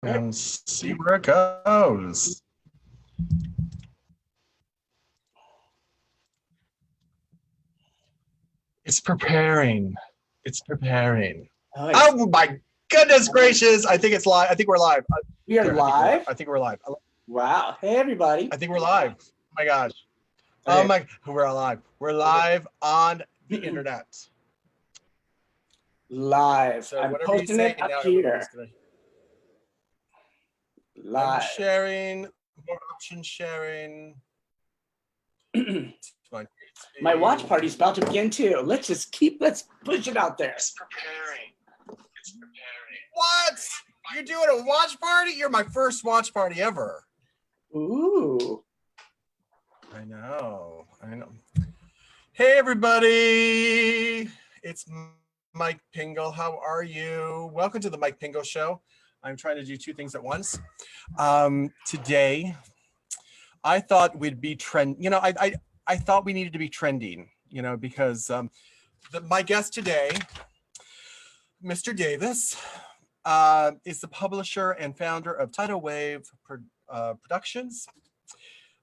And see where it goes. It's preparing. It's preparing. Oh my goodness gracious. I think it's live. I think we're live. We are live? I think we're live. Wow. Hey, everybody. I think we're live. Oh my gosh. Oh my, we're alive. We're live on the internet. Live. So I'm whatever you posting say, it up now here. I'm Live. sharing, more option sharing. My watch party's about to begin too. Let's push it out there. It's preparing. It's preparing. What? You're doing a watch party? You're my first watch party ever. Ooh. I know. Hey, everybody. It's Mike Pingel. How are you? Welcome to the Mike Pingel Show. I'm trying to do two things at once. Today, I thought we'd be I thought we needed to be trending, because my guest today, Mr. Davis, is the publisher and founder of TidalWave Productions,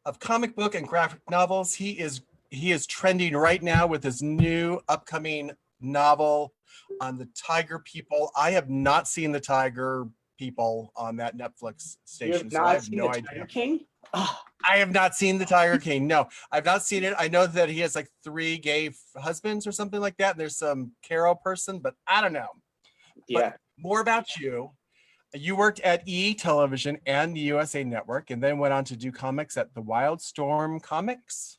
of comic book and graphic novels. He is trending right now with his new upcoming novel on the Tiger People. I have not seen the Tiger People on that Netflix station, so I have no idea. Tiger King? Oh. I have not seen the Tiger King. No, I've not seen it. I know that he has like 3 gay husbands or something like that. And there's some Carol person, but I don't know. Yeah. But more about you. You worked at E! Television and the USA Network, and then went on to do comics at the Wildstorm Comics.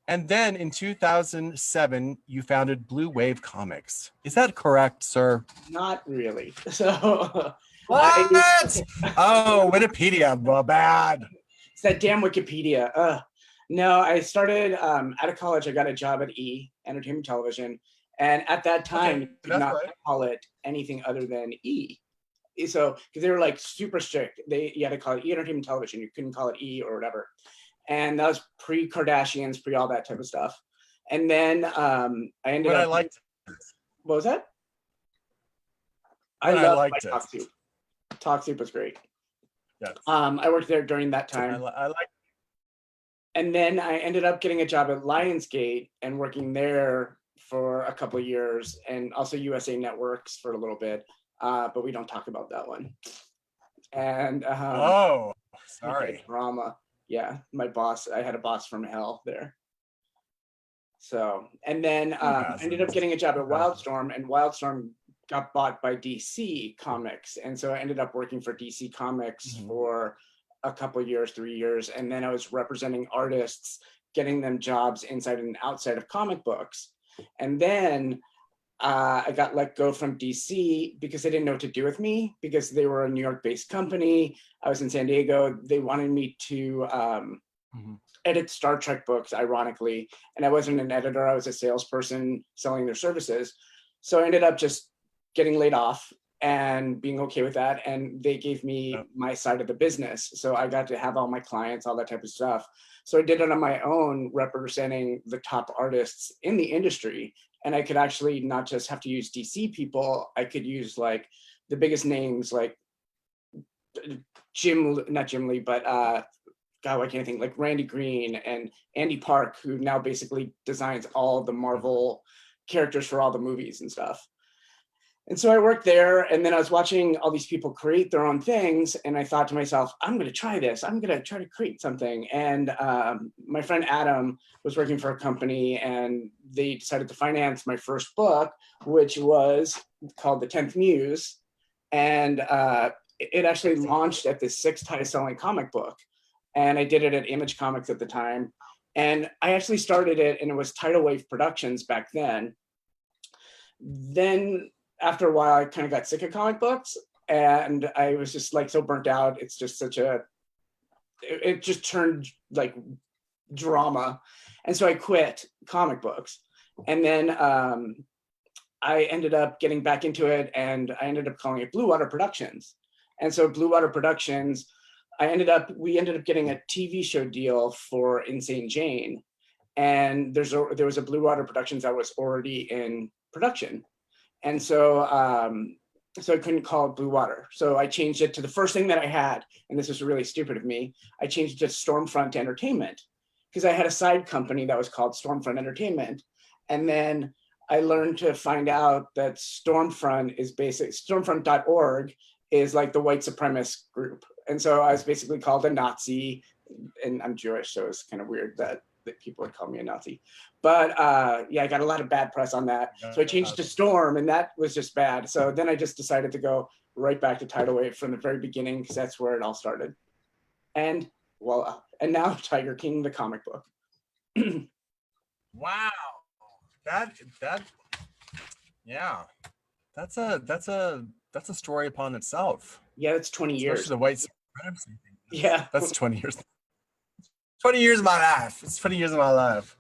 And then in 2007, you founded Blue Wave Comics. Is that correct, sir? Not really. So what? Oh, Wikipedia, well, bad. It's that damn Wikipedia. No, I started out of college. I got a job at E! Entertainment Television, and at that time, you could not call it anything other than E! So because they were like super strict, you had to call it E! Entertainment Television. You couldn't call it E! or whatever. And that was pre-Kardashians, pre all that type of stuff. And then I ended up. I liked it. What was that? I liked it. Talk Soup. Talk Soup was great. Yes. I worked there during that time. I like. And then I ended up getting a job at Lionsgate and working there for a couple of years, and also USA Networks for a little bit. But we don't talk about that one. And oh, sorry. Drama. Yeah, my boss. I had a boss from hell there. So, and then I ended up getting a job at Wildstorm, and Wildstorm got bought by DC Comics, and so I ended up working for DC Comics for a couple of years, 3 years, and then I was representing artists, getting them jobs inside and outside of comic books. And then I got let go from DC because they didn't know what to do with me, because they were a New York-based company. I was in San Diego. They wanted me to edit Star Trek books, ironically, and I wasn't an editor. I was a salesperson selling their services. So I ended up just getting laid off and being okay with that. And they gave me my side of the business. So I got to have all my clients, all that type of stuff. So I did it on my own, representing the top artists in the industry. And I could actually not just have to use DC people, I could use like the biggest names like not Jim Lee, but God, why can't I think, like Randy Green and Andy Park, who now basically designs all the Marvel characters for all the movies and stuff. And so I worked there, and then I was watching all these people create their own things, and I thought to myself, I'm going to try this. I'm going to try to create something. And my friend Adam was working for a company, and they decided to finance my first book, which was called The 10th Muse. And it actually launched at the 6th highest selling comic book. And I did it at Image Comics at the time. And I actually started it, and it was TidalWave Productions back then. Then after a while, I kind of got sick of comic books, and I was just like so burnt out. It's just it just turned like drama. And so I quit comic books. And then I ended up getting back into it, and I ended up calling it Blue Water Productions. And so Blue Water Productions, we ended up getting a TV show deal for Insane Jane. And there was a Blue Water Productions that was already in production. And so so I couldn't call it Blue Water. So I changed it to the first thing that I had, and this was really stupid of me. I changed it to Stormfront Entertainment because I had a side company that was called Stormfront Entertainment. And then I learned to find out that Stormfront is Stormfront.org is like the white supremacist group. And so I was basically called a Nazi, and I'm Jewish, so it's kind of weird that people would call me a Nazi. But yeah, I got a lot of bad press on that. So I changed to Storm, and that was just bad. So then I just decided to go right back to TidalWave from the very beginning, because that's where it all started. And voila. And now Tiger King, the comic book. Wow. Yeah. That's a story upon itself. Yeah, that's 20 years. Especially the white supremacy thing. Yeah. That's 20 years. 20 years of my life. It's 20 years of my life.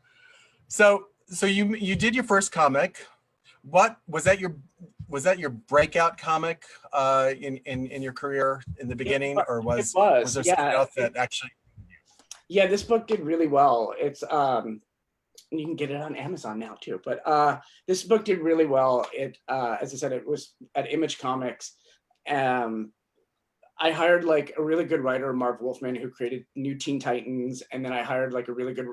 So you did your first comic. What was that your breakout comic in your career in the beginning, or was there something else that actually? Yeah, this book did really well. It's you can get it on Amazon now too, but this book did really well. It as I said, it was at Image Comics. I hired like a really good writer, Marv Wolfman, who created New Teen Titans, and then I hired like a really good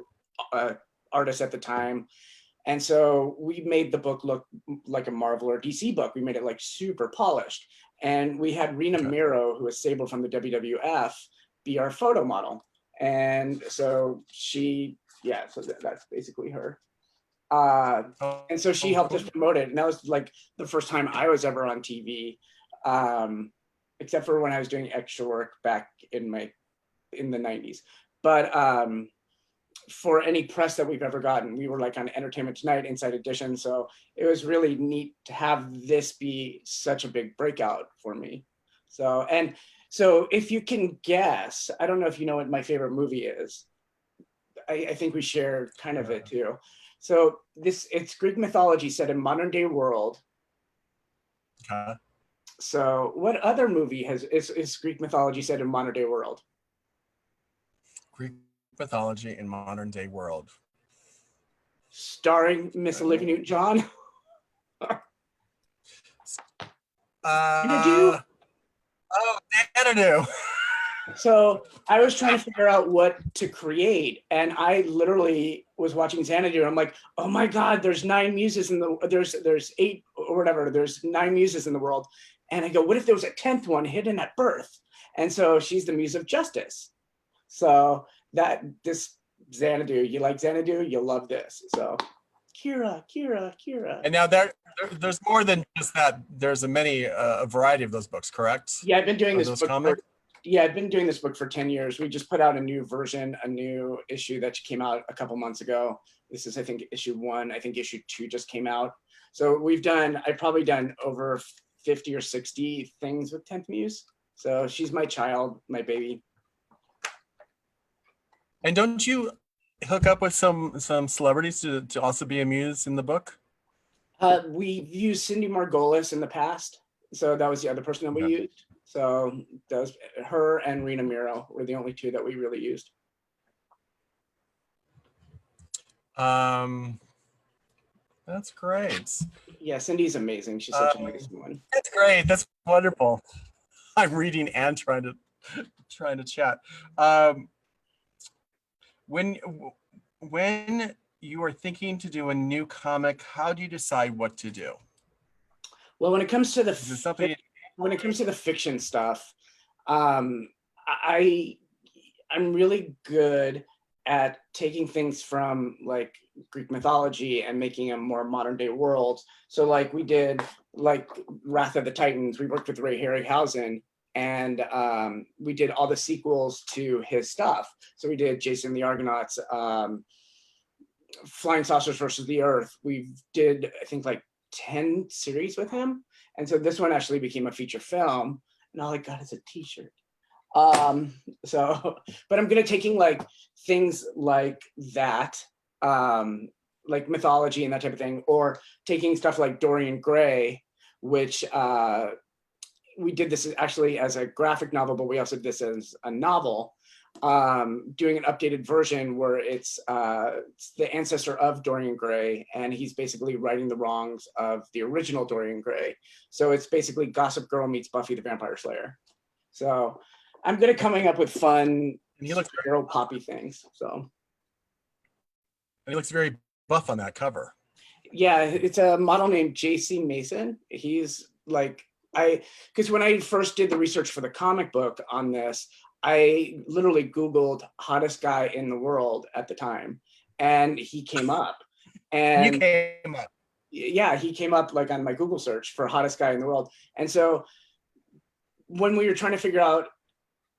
artist at the time. And so we made the book look like a Marvel or DC book. We made it like super polished. And we had Rena Miro, who was Sable from the WWF, be our photo model. And so so that's basically her. And so she helped us promote it. And that was like the first time I was ever on TV. Except for when I was doing extra work back in the 90s. But for any press that we've ever gotten, we were like on Entertainment Tonight, Inside Edition. So it was really neat to have this be such a big breakout for me. So if you can guess, I don't know if you know what my favorite movie is. I think we share kind of it too. So it's Greek mythology set in modern day world. So what other movie is Greek mythology set in modern day world? Greek mythology in modern day world. Starring Miss Olivia Newton-John? Xanadu. So I was trying to figure out what to create, and I literally was watching Xanadu, and I'm like, oh my God, there's 9 muses there's 8 or whatever, there's 9 muses in the world. And I go, what if there was a 10th one hidden at birth? And so she's the muse of justice. So this Xanadu, you like Xanadu, you'll love this. So Kira. And now there's more than just that. There's a variety of those books, correct? Yeah, I've been doing this book. I've been doing this book for 10 years. We just put out a new version, a new issue that came out a couple months ago. This is, I think, issue 1. I think issue 2 just came out. So I've probably done over 50 or 60 things with 10th Muse. So she's my child, my baby. And don't you hook up with some celebrities to also be a muse in the book? We've used Cindy Margolis in the past. So that was the other person that we used. So that was her and Rena Miro were the only 2 that we really used. That's great. Yeah, Cindy's amazing. She's such an amazing one. That's great. That's wonderful. I'm reading and trying to chat. When you are thinking to do a new comic, how do you decide what to do? Well, when it comes to the fiction stuff, I'm really good at taking things from like Greek mythology and making a more modern day world. So like we did like Wrath of the Titans, we worked with Ray Harryhausen, and we did all the sequels to his stuff. So we did Jason the Argonauts, Flying Saucers versus the Earth. We did, I think, like 10 series with him. And so this one actually became a feature film, and all I got is a t-shirt. But I'm good at taking like things like that, like mythology and that type of thing, or taking stuff like Dorian Gray, which we did this actually as a graphic novel, but we also did this as a novel. doing an updated version where it's the ancestor of Dorian Gray, and he's basically righting the wrongs of the original Dorian Gray. So it's basically Gossip Girl meets Buffy the Vampire Slayer. So I'm good at coming up with fun superhero poppy things. So he looks very buff on that cover. Yeah, it's a model named JC Mason. He's like, because when I first did the research for the comic book on this, I literally Googled hottest guy in the world at the time, and he came up. And you came up. Yeah, he came up like on my Google search for hottest guy in the world. And so when we were trying to figure out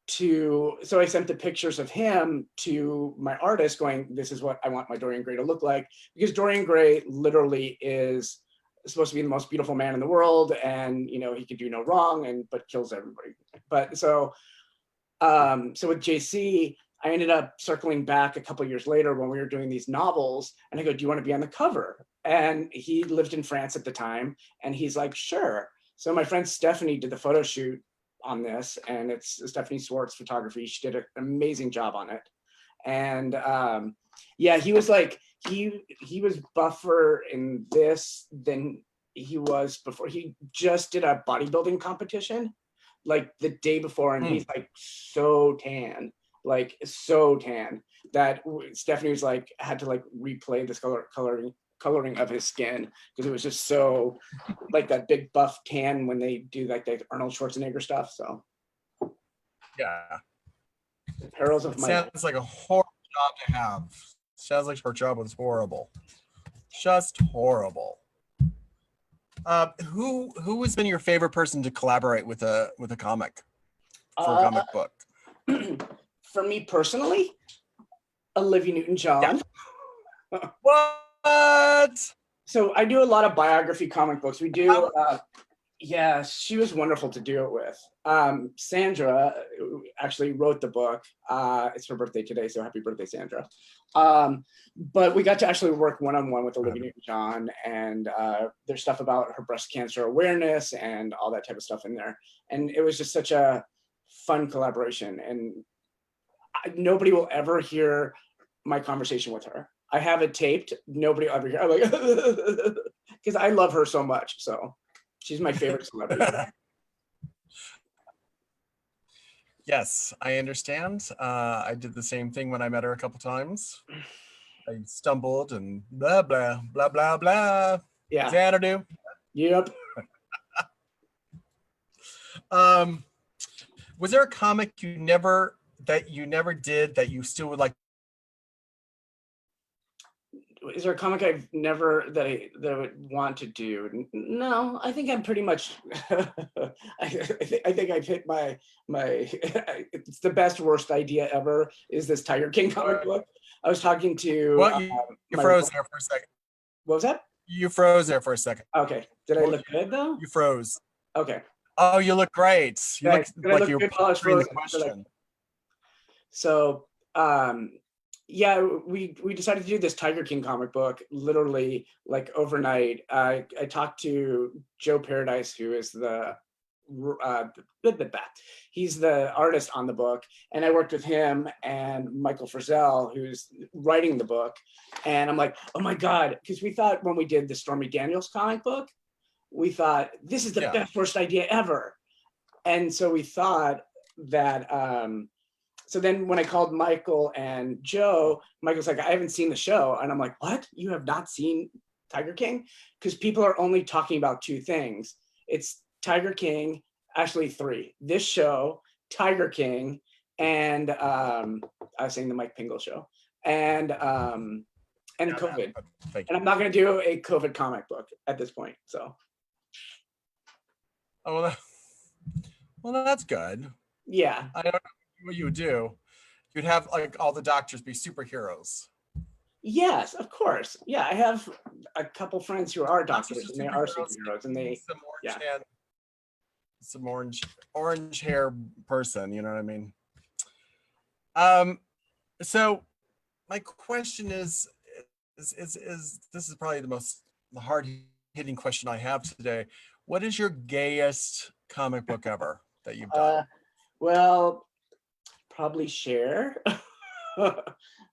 so I sent the pictures of him to my artist going, this is what I want my Dorian Gray to look like, because Dorian Gray literally is supposed to be the most beautiful man in the world, and he could do no wrong but kills everybody. But so with JC, I ended up circling back a couple of years later when we were doing these novels, and I go, do you want to be on the cover? And he lived in France at the time, and he's like, sure. So my friend Stephanie did the photo shoot on this, and it's Stephanie Swartz photography. She did an amazing job on it. And yeah, he was like, he was buffer in this than he was before. He just did a bodybuilding competition like the day before, and he's like so tan that Stephanie was like, had to like replay this coloring of his skin because it was just so like that big buff tan when they do like the Arnold Schwarzenegger stuff. So yeah, the perils of my sounds like a horrible job to have. Sounds like her job was horrible, just horrible. Who has been your favorite person to collaborate with a comic for a comic book? For me personally, Olivia Newton-John. Yeah. What? So I do a lot of biography comic books. We do, yeah, she was wonderful to do it with. Sandra actually wrote the book. It's her birthday today, so happy birthday, Sandra. But we got to actually work one-on-one with Olivia Newton-John, and there's stuff about her breast cancer awareness and all that type of stuff in there. And it was just such a fun collaboration. And nobody will ever hear my conversation with her. I have it taped. Nobody will ever hear. I'm like, because I love her so much. So she's my favorite celebrity. Yes, I understand. I did the same thing when I met her a couple times. I stumbled and blah, blah, blah, blah, blah. Yeah. Xanadu. Yep. Was there a comic you never did that you still would like? Is there a comic I've never that I would want to do? No, I think I'm pretty much. I think I've hit my. It's the best worst idea ever. Is this Tiger King comic book? I was talking to. Well, you froze there for a second. What was that? You froze there for a second. Okay. Did I look good though? You froze. Okay. Oh, you look great. You look like you were answering the question. So, yeah, we decided to do this Tiger King comic book literally like overnight. I talked to Joe Paradise, who is he's the artist on the book, and I worked with him and Michael Frizzell, who's writing the book. And I'm like, oh my God, because we thought when we did the Stormy Daniels comic book, we thought this is the best worst idea ever. And so we thought that so then when I called Michael and Joe, Michael's like, I haven't seen the show. And I'm like, what? You have not seen Tiger King? Because people are only talking about two things. It's Tiger King, actually three. This show, Tiger King, and I was saying the Mike Pingel Show, and COVID. And I'm not going to do a COVID comic book at this point. So. Oh, well, that's good. Yeah. I don't know what you would do. You'd have like all the doctors be superheroes. Yes, of course. Yeah, I have a couple friends who are doctors, and they are superheroes, and they some orange hair person. You know what I mean? So my question is this is probably the hard hitting question I have today. What is your gayest comic book ever that you've done? Well, probably Cher.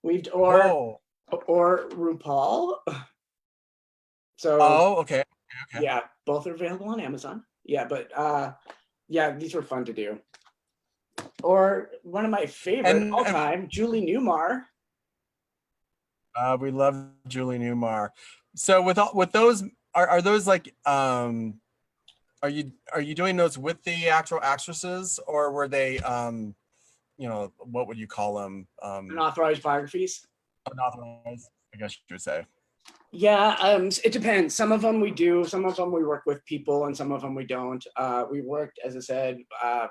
We've Oh. or RuPaul. So Oh, okay. Okay. yeah, both are available on Amazon. Yeah, but yeah, these were fun to do. Or one of my favorite all time, Julie Newmar. We love Julie Newmar. So with those, are those like are you doing those with the actual actresses, or were they you know, what would you call them? Unauthorized biographies. Unauthorized, I guess you would say. Yeah, it depends. Some of them we do, some of them we work with people, and some of them we don't. We worked, as I said,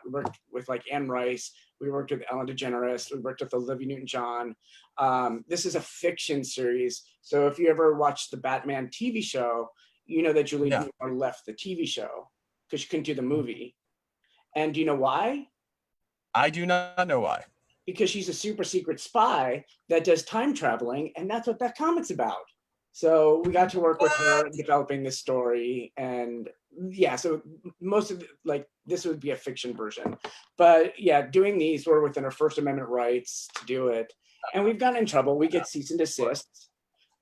we worked with like Anne Rice, we worked with Ellen DeGeneres, we worked with Olivia Newton-John. This is a fiction series, so if you ever watched the Batman TV show, you know that Julie Newmar left the TV show because she couldn't do the movie. And do you know why? I do not know why. Because she's a super secret spy that does time traveling, and that's what that comic's about. So we got to work with her developing this story, and yeah, so most of like this would be a fiction version, but yeah, doing these were within our First Amendment rights to do it, and we've gotten in trouble. We get cease and desist.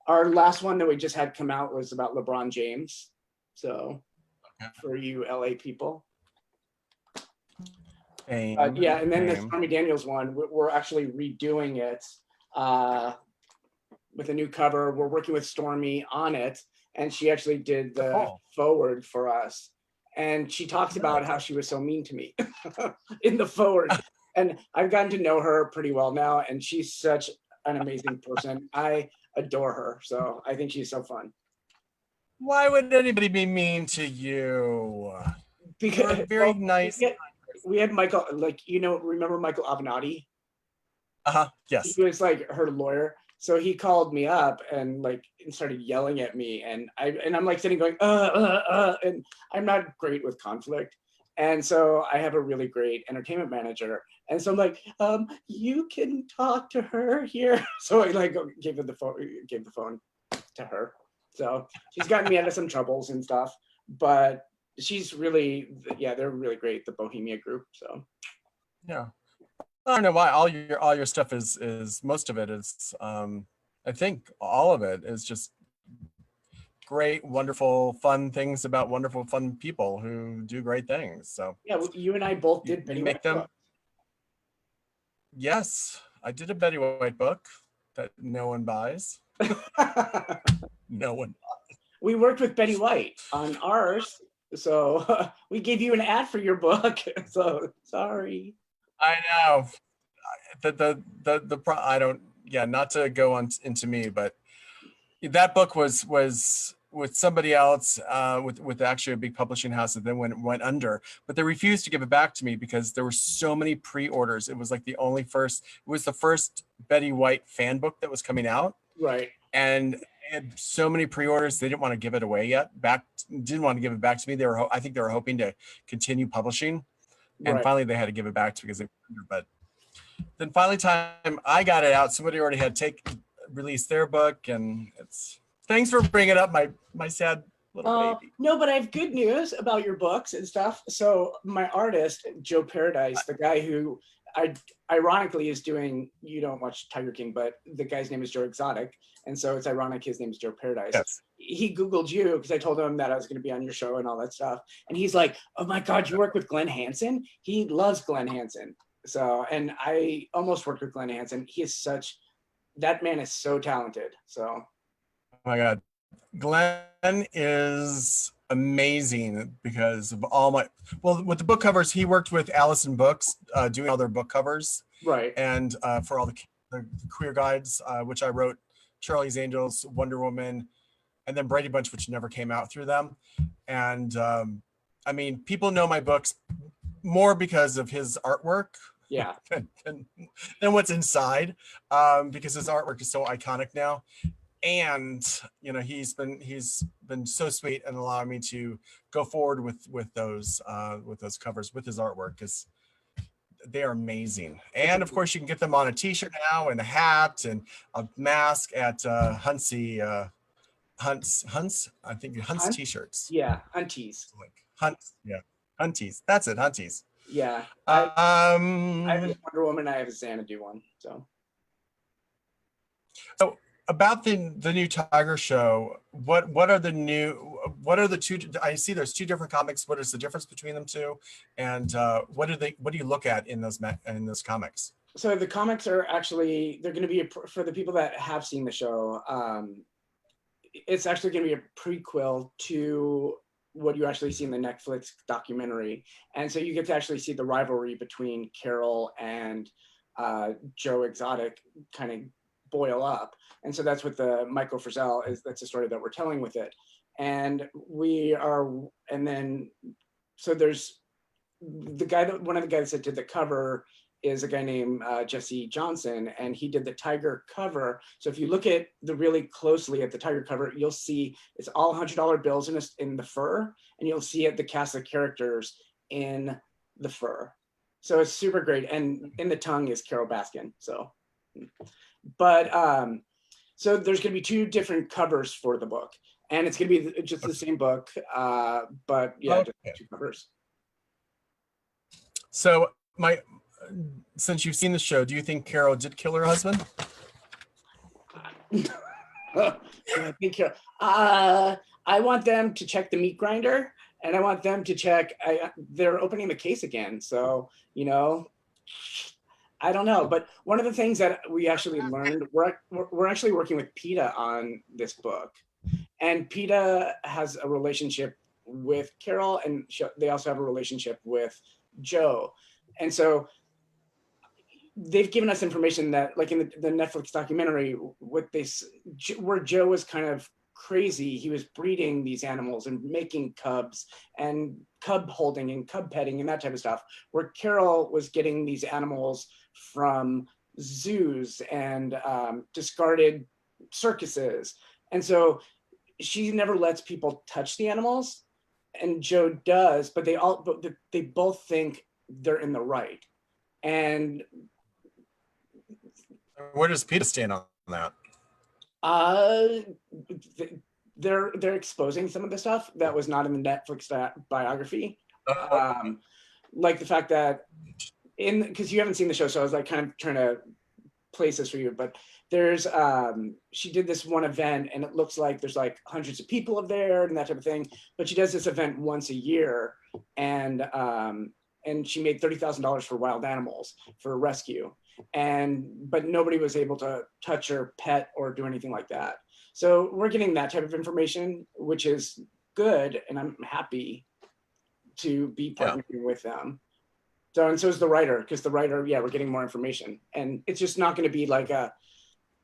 Our last one that we just had come out was about LeBron James. So for you LA people. Yeah, and then the Stormy Daniels one, we're actually redoing it with a new cover. We're working with Stormy on it, and she actually did the forward for us. And she talks about how she was so mean to me in the forward. And I've gotten to know her pretty well now, and she's such an amazing person. I adore her, so I think she's so fun. Why would anybody be mean to you? Because you're very nice. We had Michael, like, you know, remember Michael Avenatti? Yes. He was like her lawyer. So he called me up and like started yelling at me, and I'm like sitting going and I'm not great with conflict, and so I have a really great entertainment manager, and so I'm like, you can talk to her here. So I like gave the phone to her. So she's gotten me out of some troubles and stuff, but she's really, yeah, they're really great, the Bohemia group. So yeah. I don't know why all your stuff is most of it is I think all of it is just great, wonderful, fun things about wonderful, fun people who do great things. So yeah, well, you and I both did Betty White them. Yes, I did a Betty White book that no one buys. No one buys. We worked with Betty White on ours, so we gave you an ad for your book. So sorry. I know. I don't, yeah, not to go on into me, but that book was with somebody else, with actually a big publishing house that then went under, but they refused to give it back to me because there were so many pre-orders. It was like it was the first Betty White fan book that was coming out. Right. And they had so many pre-orders, they didn't want to give it away yet. Didn't want to give it back to me. I think they were hoping to continue publishing. And finally they had to give it back to me because they were under, but then finally time I got it out, somebody already had released their book, and it's, thanks for bringing up my sad little baby. No, but I have good news about your books and stuff. So my artist, Joe Paradise, the guy who ironically is doing, you don't watch Tiger King, but the guy's name is Joe Exotic. And so it's ironic his name is Joe Paradise. Yes. He Googled you because I told him that I was going to be on your show and all that stuff. And he's like, oh my God, you work with Glenn Hansen? He loves Glenn Hansen. So, and I almost worked with Glenn Hansen. That man is so talented. So. Oh my God. Glenn is amazing because of with the book covers, he worked with Allison Books, doing all their book covers. Right. And for all the queer guides, which I wrote, Charlie's Angels, Wonder Woman, and then Brady Bunch, which never came out through them. And I mean, people know my books more because of his artwork. Yeah. than what's inside, because his artwork is so iconic now. And you know, he's been so sweet and allowing me to go forward with those covers with his artwork, because they are amazing. And of course you can get them on a t-shirt now, and a hat and a mask at Hunt's t-shirts. Yeah, Hunties. Hunties. Yeah, Hunties. That's it, Hunties. Yeah. I have Um, a Wonder Woman, I have a Xanadu one. so about the new Tiger show, what are the two? I see there's two different comics. What is the difference between them two, and what do you look at in those comics? So the comics are actually, they're going to be for the people that have seen the show. It's actually going to be a prequel to what you actually see in the Netflix documentary, and so you get to actually see the rivalry between Carol and Joe Exotic kind of boil up, and so that's what the Michael Frizzell is. That's the story that we're telling with it, and then so there's one of the guys that did the cover is a guy named Jesse Johnson, and he did the Tiger cover. So if you look at really closely at the Tiger cover, you'll see it's all $100 bills in the fur, and you'll see the cast of characters in the fur. So it's super great, and in the tongue is Carol Baskin. So, but so there's going to be two different covers for the book, and it's going to be just the same book, but yeah, just two covers. So since you've seen the show, do you think Carol did kill her husband? I think I want them to check the meat grinder, and I want them to check. They're opening the case again, so I don't know. But one of the things that we actually learned, we're actually working with PETA on this book, and PETA has a relationship with Carol, and they also have a relationship with Joe, and so they've given us information that, like in the Netflix documentary, where Joe was kind of crazy, he was breeding these animals and making cubs and cub holding and cub petting and that type of stuff, where Carol was getting these animals from zoos and discarded circuses. And so she never lets people touch the animals, and Joe does, but they both think they're in the right. And where does PETA stand on that? They're exposing some of the stuff that was not in the Netflix biography, like the fact that because you haven't seen the show, so I was like kind of trying to place this for you. But there's she did this one event, and it looks like there's like hundreds of people up there and that type of thing. But she does this event once a year, and she made $30,000 for wild animals for rescue. But nobody was able to touch her pet or do anything like that. So we're getting that type of information, which is good, and I'm happy to be partnering with them. So is the writer, because the writer, we're getting more information, and it's just not going to be like a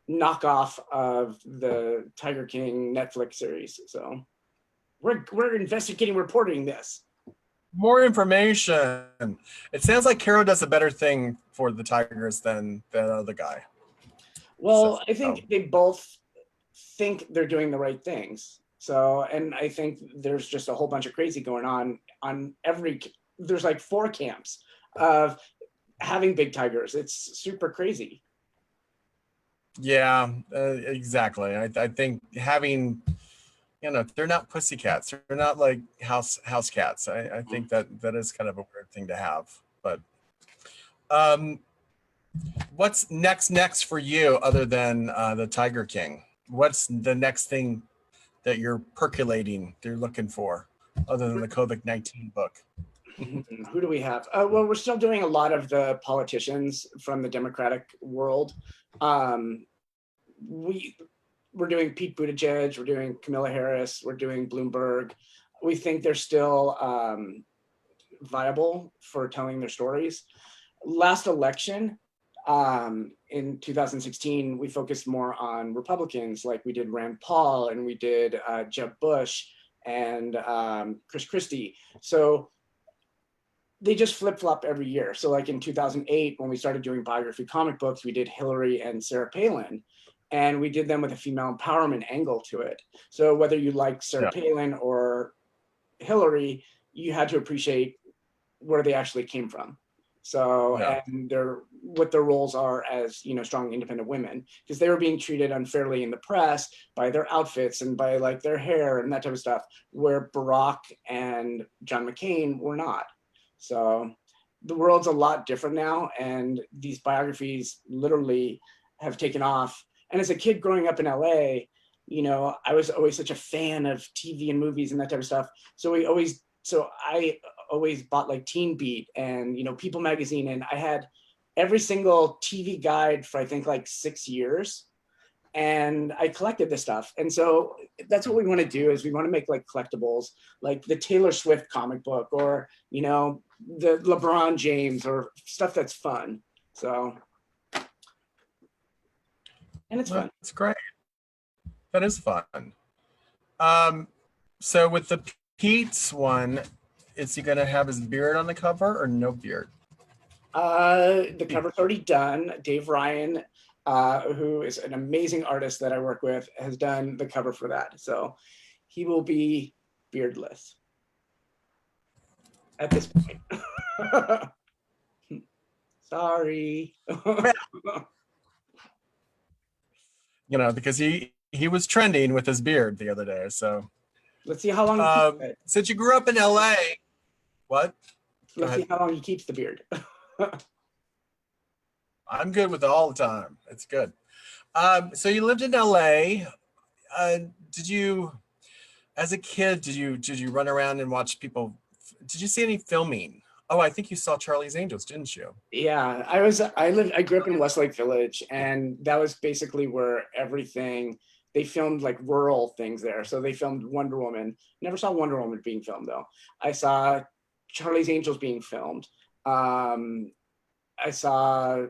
knockoff of the Tiger King Netflix series. So we're investigating, reporting this. More information. It sounds like Carol does a better thing for the Tigers than the other guy. Well, I think they both think they're doing the right things. So, and I think there's just a whole bunch of crazy going on there's like 4 camps of having big tigers. It's super crazy. Yeah, exactly. I think having, they're not pussycats. They're not like house cats. I think that is kind of a weird thing to have. But what's next for you other than the Tiger King? What's the next thing that you're percolating, you're looking for, other than the COVID-19 book? Who do we have? Well, we're still doing a lot of the politicians from the Democratic world. We're doing Pete Buttigieg, we're doing Kamala Harris, we're doing Bloomberg. We think they're still viable for telling their stories. Last election, in 2016, we focused more on Republicans, like we did Rand Paul and we did Jeb Bush and Chris Christie. So they just flip-flop every year. So like in 2008, when we started doing biography comic books, we did Hillary and Sarah Palin, and we did them with a female empowerment angle to it. So whether you like Sarah Palin or Hillary, you had to appreciate where they actually came from. So, and what their roles are as, strong, independent women, because they were being treated unfairly in the press by their outfits and by like their hair and that type of stuff, where Barack and John McCain were not. So the world's a lot different now, and these biographies literally have taken off. And as a kid growing up in LA, you know, I was always such a fan of TV and movies and that type of stuff. So I always bought like Teen Beat and, you know, People magazine, and I had every single TV guide for I think like 6 years, and I collected this stuff. And so that's what we want to do, is we want to make like collectibles, like the Taylor Swift comic book, or, you know, the LeBron James, or stuff that's fun. So, and it's fun. That's great. That is fun. So with the Pete's one, is he going to have his beard on the cover or no beard? The cover's already done. Dave Ryan, who is an amazing artist that I work with, has done the cover for that. So he will be beardless at this point. Sorry. You know, because he was trending with his beard the other day. So let's see how long. Since you grew up in LA, what? Let's see how long he keeps the beard. I'm good with it all the time. It's good. So you lived in LA. Did you, as a kid, did you run around and watch people? Did you see any filming? Oh, I think you saw Charlie's Angels, didn't you? Yeah, I grew up in Westlake Village, and that was basically where everything, they filmed like rural things there. So they filmed Wonder Woman. Never saw Wonder Woman being filmed though. I saw Charlie's Angels being filmed. I saw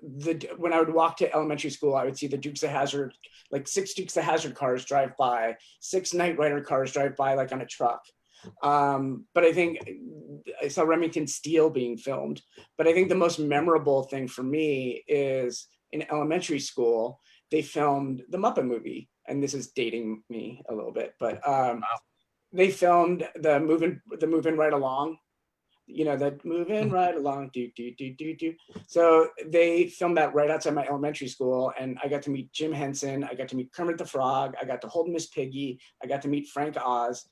when I would walk to elementary school, I would see the Dukes of Hazzard, like 6 Dukes of Hazzard cars drive by, 6 Knight Rider cars drive by, like on a truck. But I think I saw Remington Steele being filmed. But I think the most memorable thing for me is in elementary school, they filmed the Muppet movie. And this is dating me a little bit, but they filmed the Moving Right Along. You know, that moving right along, do. So they filmed that right outside my elementary school, and I got to meet Jim Henson. I got to meet Kermit the Frog. I got to hold Miss Piggy. I got to meet Frank Oz.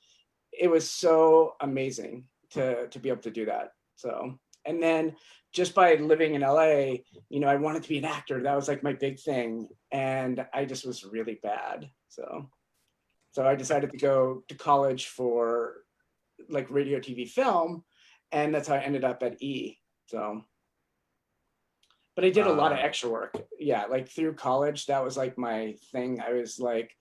It was so amazing to be able to do that. So, and then just by living in LA, you know, I wanted to be an actor. That was like my big thing, and I just was really bad. So I decided to go to college for like radio, TV, film. And that's how I ended up at E. So, but I did a lot of extra work. Yeah, like through college, that was like my thing. I was like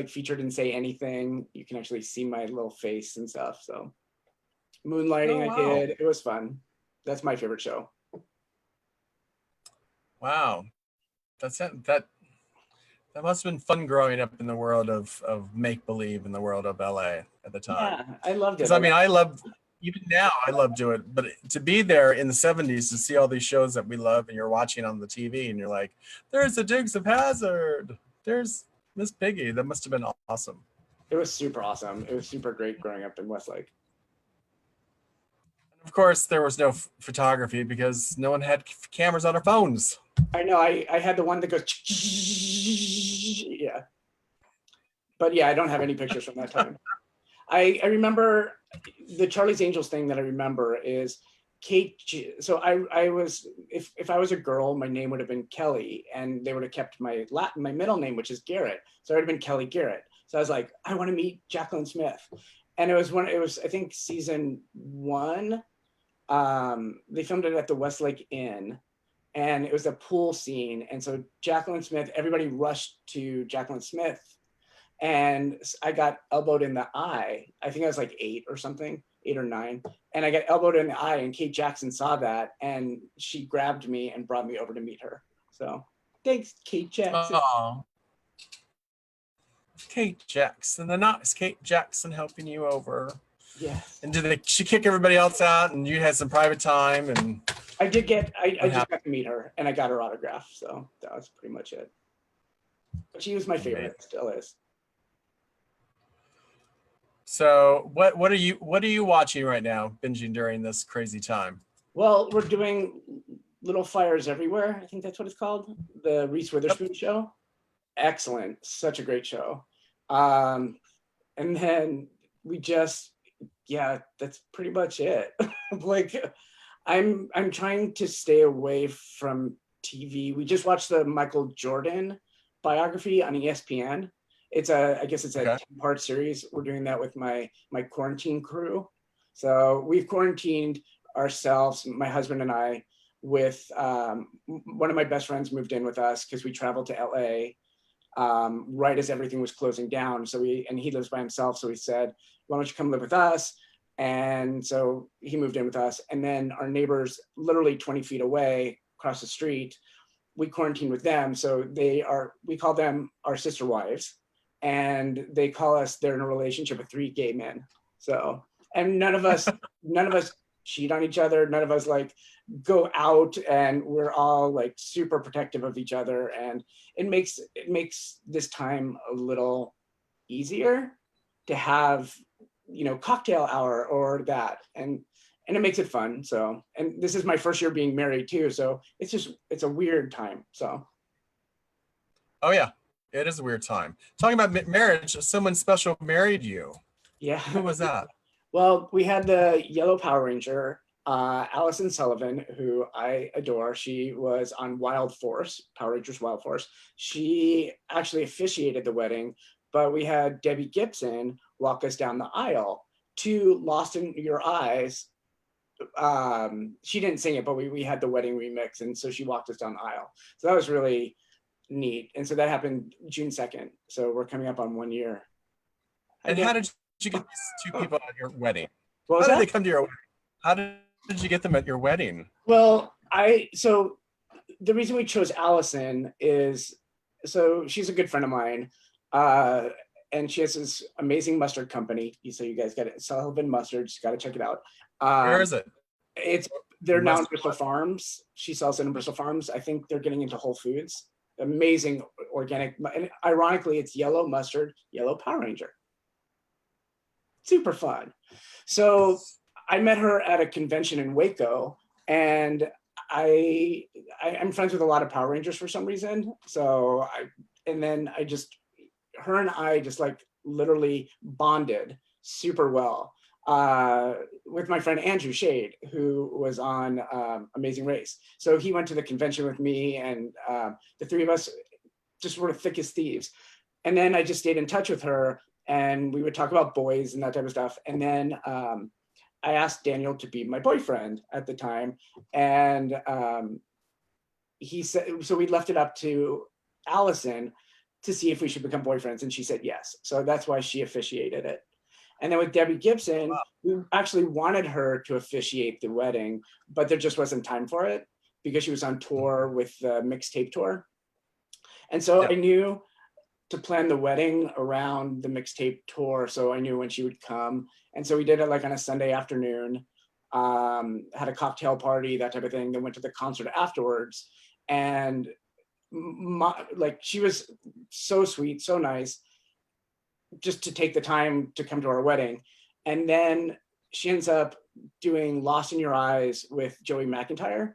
featured in Say Anything. You can actually see my little face and stuff. So, moonlighting, I did. It was fun. That's my favorite show. Wow, that must have been fun growing up in the world of make believe in the world of LA at the time. Yeah, I loved it. I mean, I love. Even now, I love doing it, but to be there in the 70s to see all these shows that we love and you're watching on the TV and you're like, there's the Dukes of Hazzard, there's Miss Piggy. That must have been awesome. It was super awesome. It was super great growing up in Westlake. Of course, there was no photography because no one had cameras on their phones. I know. I had the one that goes, yeah. But yeah, I don't have any pictures from that time. I remember the Charlie's Angels thing that I remember is Kate. So I was, if I was a girl, my name would have been Kelly, and they would have kept my middle name, which is Garrett. So it would have been Kelly Garrett. So I was like, I want to meet Jacqueline Smith. And it was I think season 1. They filmed it at the Westlake Inn, and it was a pool scene. And so Jacqueline Smith, everybody rushed to Jacqueline Smith. And I got elbowed in the eye. I think I was like 8 or something, 8 or 9. And I got elbowed in the eye, and Kate Jackson saw that, and she grabbed me and brought me over to meet her. So thanks, Kate Jackson. Oh, Kate Jackson. Is Kate Jackson helping you over? Yes. And she kick everybody else out, and you had some private time? And I did get, I just got to meet her, and I got her autograph. So that was pretty much it. But she was my favorite, still is. So what are you watching right now, binging during this crazy time? Well, we're doing Little Fires Everywhere. I think that's what it's called. The Reese Witherspoon show. Excellent. Such a great show. And then we just yeah, that's pretty much it. Like, I'm trying to stay away from TV. We just watched the Michael Jordan biography on ESPN. I guess it's a Okay. 10-part series. We're doing that with my quarantine crew. So we've quarantined ourselves, my husband and I, with one of my best friends moved in with us because we traveled to LA right as everything was closing down. So he lives by himself. So we said, why don't you come live with us? And so he moved in with us. And then our neighbors, literally 20 feet away across the street, we quarantined with them. So we call them our sister wives. And they call us, they're in a relationship with 3 gay men. So, and none of us cheat on each other. None of us like go out, and we're all like super protective of each other. And it makes this time a little easier to have, cocktail hour or that. And it makes it fun. So, and this is my first year being married too. So it's a weird time. So. Oh yeah, it is a weird time. Talking about marriage, someone special married you. Yeah. Who was that? Well, we had the Yellow Power Ranger, Allison Sullivan, who I adore. She was on Wild Force, Power Rangers Wild Force. She actually officiated the wedding, but we had Debbie Gibson walk us down the aisle to Lost in Your Eyes. She didn't sing it, but we had the wedding remix, and so she walked us down the aisle. So that was really neat. And so that happened June 2nd. So we're coming up on 1 year. And how did you get these 2 people at your wedding? How did they come to your wedding? How did you get them at your wedding? Well, so the reason we chose Allison is, so she's a good friend of mine, and she has this amazing mustard company. So you guys got it, Sullivan Mustard. Just got to check it out. Where is it? They're now in Bristol Farms. She sells it in Bristol Farms. I think they're getting into Whole Foods. Amazing organic, and ironically, it's yellow mustard, yellow Power Ranger. Super fun. So I met her at a convention in Waco, and I'm friends with a lot of Power Rangers for some reason. So her and I just like literally bonded super well with my friend Andrew Shade, who was on Amazing Race. So he went to the convention with me, and the 3 of us just were thick as thieves. And then I just stayed in touch with her, and we would talk about boys and that type of stuff. And then I asked Daniel to be my boyfriend at the time. And he said, so we left it up to Allison to see if we should become boyfriends. And she said yes. So that's why she officiated it. And then with Debbie Gibson, we actually wanted her to officiate the wedding, but there just wasn't time for it because she was on tour with the mixtape tour. And so I knew to plan the wedding around the mixtape tour. So I knew when she would come. And so we did it like on a Sunday afternoon, had a cocktail party, that type of thing. Then went to the concert afterwards. And she was so sweet, so nice, just to take the time to come to our wedding. And then she ends up doing Lost in Your Eyes with Joey McIntyre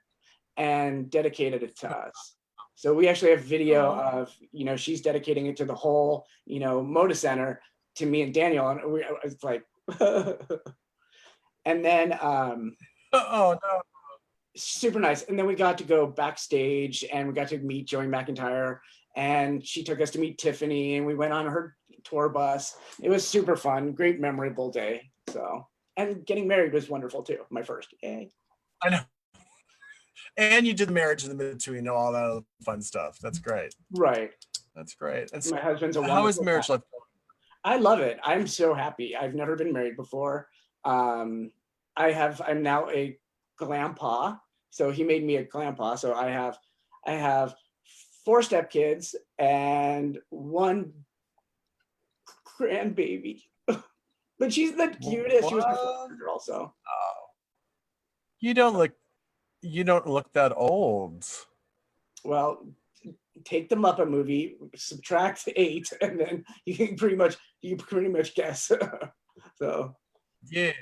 and dedicated it to us. So we actually have video of, she's dedicating it to the whole, Moda Center to me and Daniel. And it's like, and then, oh no, super nice. And then we got to go backstage and we got to meet Joey McIntyre, and she took us to meet Tiffany, and we went on her tour bus. It was super fun, great memorable day. So, and getting married was wonderful too. My first, yay. I know. And you did the marriage in the between, all that other fun stuff. That's great. Right. That's great. And my husband's a how is marriage life? I love it. I'm so happy. I've never been married before. I'm now a grandpa. So he made me a grandpa. So I have 4 stepkids and 1 grandbaby. But she's the cutest. What? She was my favorite girl. So you don't look that old. Well, take the Muppet movie, subtract 8, and then you can pretty much guess. So yeah.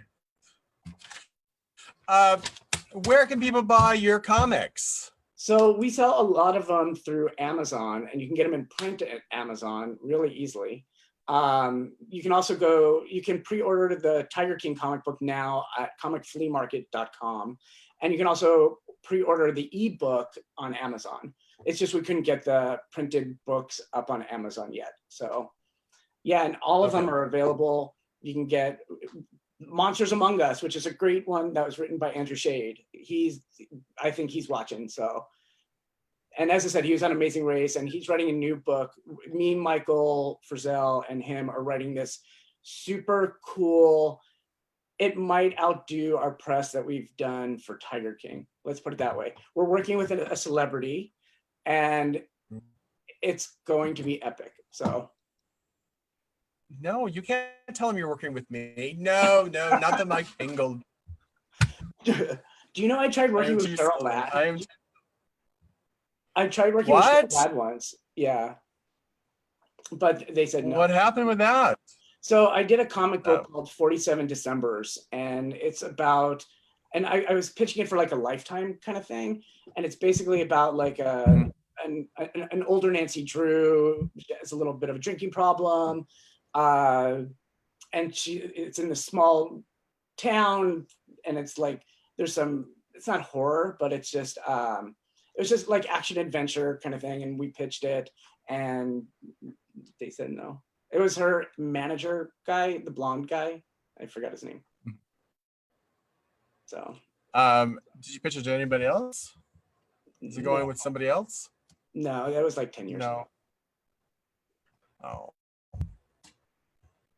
Where can people buy your comics? So we sell a lot of them through Amazon, and you can get them in print at Amazon really easily. You can pre-order the Tiger King comic book now at comicfleamarket.com. And you can also pre-order the ebook on Amazon. It's just we couldn't get the printed books up on Amazon yet. So yeah, and all of them are available. You can get Monsters Among Us, which is a great one that was written by Andrew Shade. I think he's watching, so. And as I said, he was on Amazing Race, and he's writing a new book. Me, Michael Frizzell, and him are writing this super cool. It might outdo our press that we've done for Tiger King. Let's put it that way. We're working with a celebrity, and it's going to be epic. So. No, you can't tell him you're working with me. No, not the Mike Pingel. Do you know I tried working with Carol Ladd? I tried working with Carol Ladd once. Yeah. But they said no. What happened with that? So I did a comic book called 47 Decembers, and it's about, and I was pitching it for like a Lifetime kind of thing. And it's basically about like an older Nancy Drew. She has a little bit of a drinking problem. And it's in a small town, and it's like it's not horror, but it's just like action adventure kind of thing. And we pitched it, and they said no. It was her manager guy, the blonde guy. I forgot his name. So did you pitch it to anybody else? Is it going with somebody else? No, that was like 10 years ago. Oh.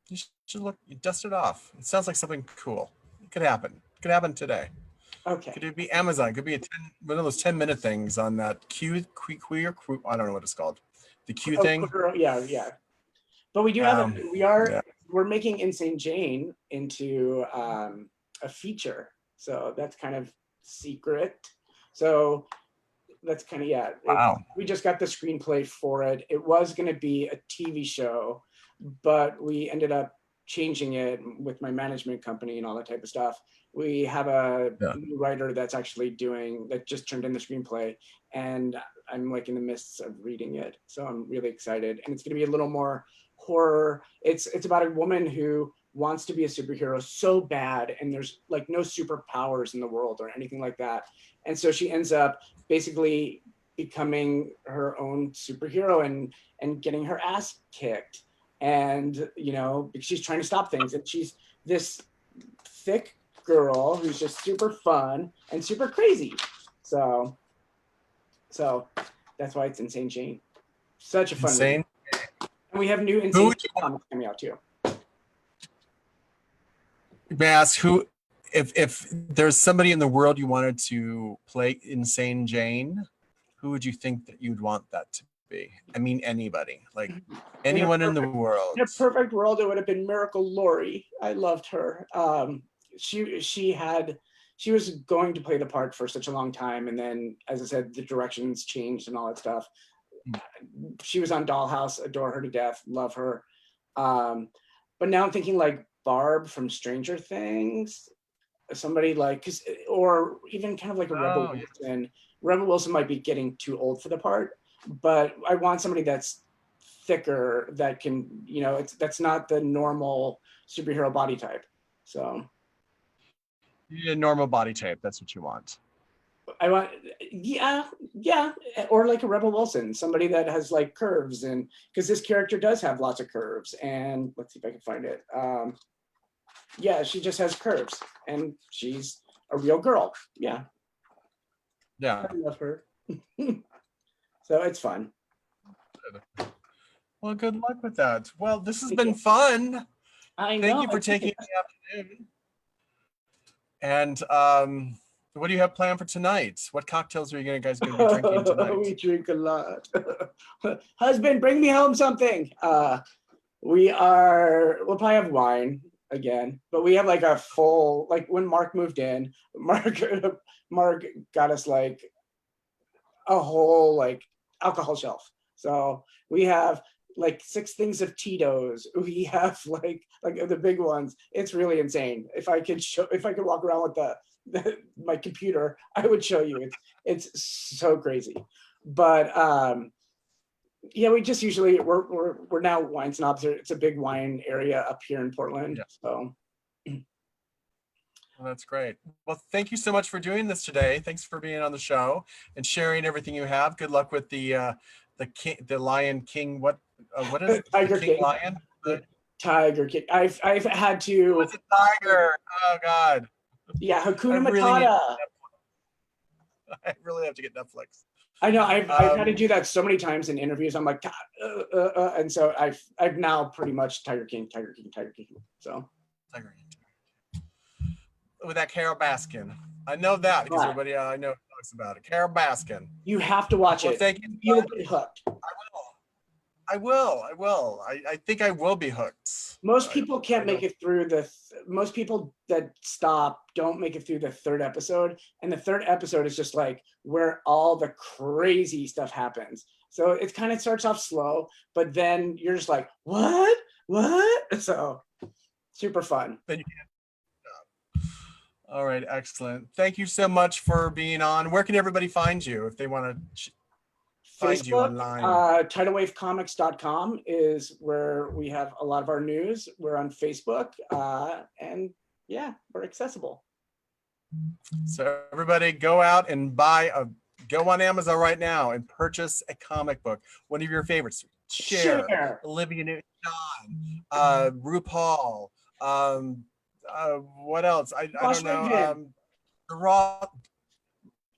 You should dust it off. It sounds like something cool. It could happen. It could happen today. Okay. Could it be Amazon? It could be one of those 10-minute things on that queer, I don't know what it's called. The Q thing. Yeah. But we do have we're making Insane Jane into a feature. So that's kind of secret. So that's kind of, Wow. We just got the screenplay for it. It was going to be a TV show, but we ended up changing it with my management company and all that type of stuff. We have a new writer that's actually that just turned in the screenplay, and I'm like in the midst of reading it. So I'm really excited. And it's going to be a little more horror. It's about a woman who wants to be a superhero so bad, and there's like no superpowers in the world or anything like that. And so she ends up basically becoming her own superhero and getting her ass kicked. And, she's trying to stop things. And she's this thick girl who's just super fun and super crazy. So that's why it's Insane Jane. Such a fun Insane. movie. And we have new Insane comics coming out too. May I ask who, if there's somebody in the world you wanted to play Insane Jane, who would you think that you'd want that to be? I mean, anybody, like anyone in the world. In a perfect world, it would have been Miracle Laurie. I loved her. She was going to play the part for such a long time, and then, as I said, the directions changed and all that stuff. She was on Dollhouse, adore her to death, love her. But now I'm thinking like Barb from Stranger Things, somebody like, or even kind of like a Rebel Wilson. Rebel Wilson might be getting too old for the part, but I want somebody that's thicker, that can, that's not the normal superhero body type. So. Yeah, normal body type. That's what you want. I want, yeah, or like a Rebel Wilson, somebody that has like curves, and because this character does have lots of curves. And let's see if I can find it. Yeah, she just has curves, and she's a real girl. Yeah. I love her. So it's fun. Well, good luck with that. Well, this has been fun. I know. Thank you for taking the afternoon. And what do you have planned for tonight? What cocktails are you guys going to be drinking tonight? We drink a lot. Husband, bring me home something. We'll probably have wine again, but we have like a full, like when Mark moved in, Mark got us like a whole like alcohol shelf. So we have like 6 things of Tito's. We have like the big ones. It's really insane. If I could walk around with my computer, I would show you. It's so crazy. But Yeah, we just usually we're now wine snobs. It's a big wine area up here in Portland. Yeah. So Well, that's great. Well, thank you so much for doing this today. Thanks for being on the show and sharing everything you have. Good luck with the Lion King. What is it? Tiger The King King. Lion? Tiger King. I've had to. What's a tiger? Oh God. Yeah, Hakuna Really Matata. I really have to get Netflix. I know I've had to do that so many times in interviews. I'm like, and so I've now pretty much Tiger King. So Tiger King. With that Carol Baskin. I know that because everybody I know talks about it. Carol Baskin. You have to watch it. Thank you. You'll be hooked. I will. I think I will be hooked. Most people can't make it through most people that stop don't make it through the third episode. And the third episode is just like where all the crazy stuff happens. So it kind of starts off slow, but then you're just like, what? So super fun. All right, excellent. Thank you so much for being on. Where can everybody find you if they want to find you online? TidalWaveComics.com is where we have a lot of our news. We're on Facebook, and yeah, we're accessible. So everybody go out and go on Amazon right now and purchase a comic book. One of your favorites. Cher. Olivia Newton-John, RuPaul, what else? I don't know. The Raw.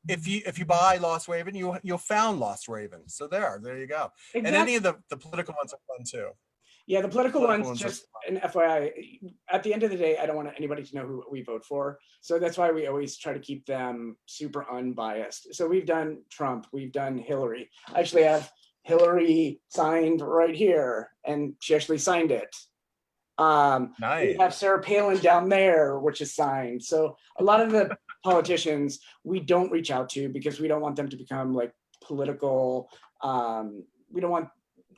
If you buy Lost Raven, you'll found Lost Raven. So there you go. Exactly. And any of the political ones are fun too. Yeah, the political ones just an FYI. At the end of the day, I don't want anybody to know who we vote for. So that's why we always try to keep them super unbiased. So we've done Trump, we've done Hillary. I actually have Hillary signed right here, and she actually signed it. Nice. We have Sarah Palin down there, which is signed. So a lot of the politicians we don't reach out to because we don't want them to become like political. We don't want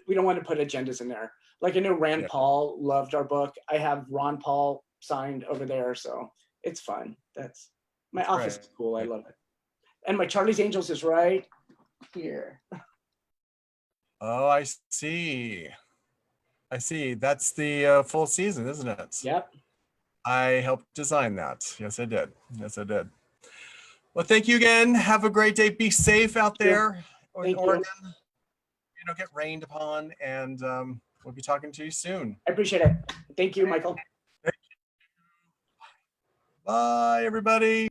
to put agendas in there. Like I know Rand Paul loved our book. I have Ron Paul signed over there, so it's fun. That's my office is cool. I love it. And my Charlie's Angels is right here. Oh, I see. That's the full season, isn't it? Yep. I helped design that. Yes, I did. Well, thank you again. Have a great day. Be safe out there in Oregon. You don't get rained upon, and we'll be talking to you soon. I appreciate it. Thank you, Michael. Thank you. Bye, everybody.